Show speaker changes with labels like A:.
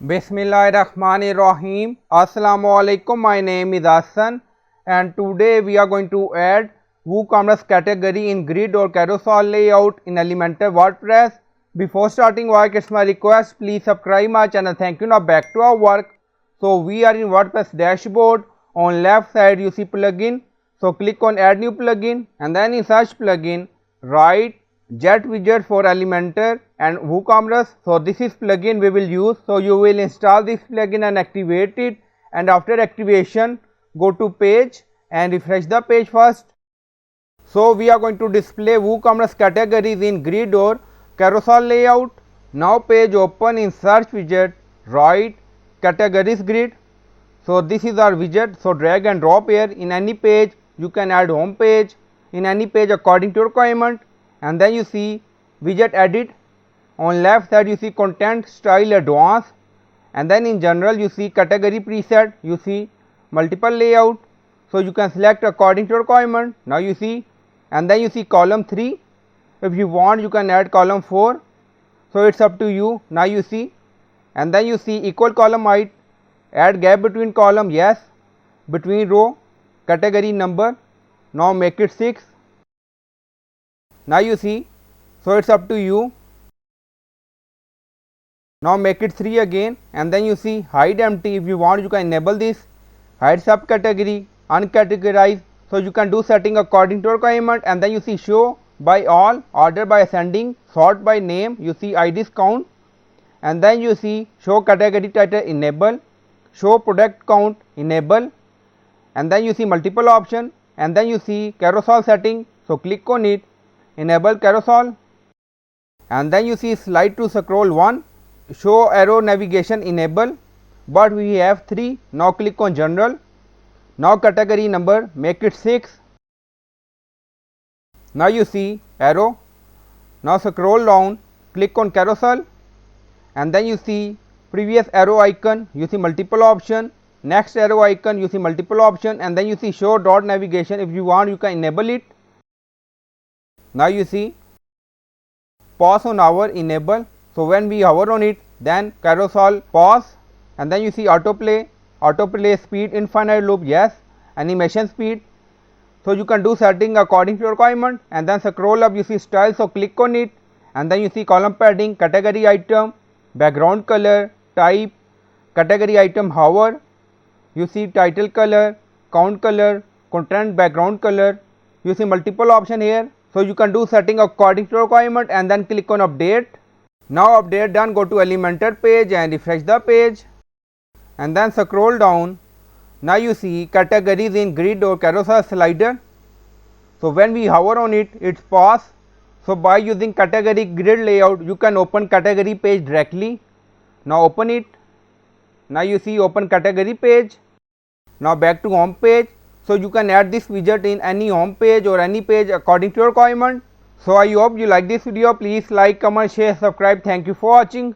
A: Bismillahirrahmanirrahim. Assalamu alaikum. My name is Hassan and today we are going to add WooCommerce category in grid or carousel layout in Elementor WordPress. Before starting work, it's my request, please subscribe my channel. Thank you. Now back to our work. So we are in WordPress dashboard. On left side you see plugin. So click on add new plugin and then in search plugin write jet widget for Elementor and WooCommerce. So this is plugin we will use. So you will install this plugin and activate it, and after activation go to page and refresh the page first. So we are going to display WooCommerce categories in grid or carousel layout. Now page open, in search widget write categories grid. So this is our widget. So drag and drop here. In any page you can add home page, in any page according to your requirement, and then you see widget edit. On left side you see content style advanced, and then in general you see category preset, you see multiple layout, so you can select according to your requirement. Now you see, and then you see column 3. If you want you can add column 4, so it's up to you. Now you see, and then you see equal column height, add gap between column, yes, between row, category number, now make it 6. Now you see, so it's up to you. Now make it 3 again, and then you see hide empty. If you want you can enable this. Hide subcategory, uncategorized, so you can do setting according to requirement. And then you see show by all, order by ascending, sort by name, you see IDs count, and then you see show category title, enable, show product count, enable, and then you see multiple option, and then you see carousel setting, so click on it, enable carousel, and then you see slide to scroll 1, show arrow navigation, enable, but we have 3. Now click on general. Now category number, make it 6. Now you see arrow. Now scroll down, click on carousel, and then you see previous arrow icon, you see multiple option, next arrow icon, you see multiple option, and then you see show dot navigation. If you want you can enable it. Now you see pause on hour, enable, so when we hover on it then carousel pause, and then you see autoplay speed, infinite loop, yes, animation speed, so you can do setting according to your requirement. And then scroll up, you see style, so click on it, and then you see column padding, category item, background color, type, category item hover, you see title color, count color, content background color, you see multiple option here, so you can do setting according to your requirement. And then click on update. Now update done, go to Elementor page and refresh the page, and then scroll down. Now you see categories in grid or carousel slider, so when we hover on it, it's pause. So by using category grid layout you can open category page directly. Now open it. Now you see open category page. Now back to home page, so you can add this widget in any home page or any page according to your requirement. So I hope you like this video. Please like, comment, share, subscribe. Thank you for watching.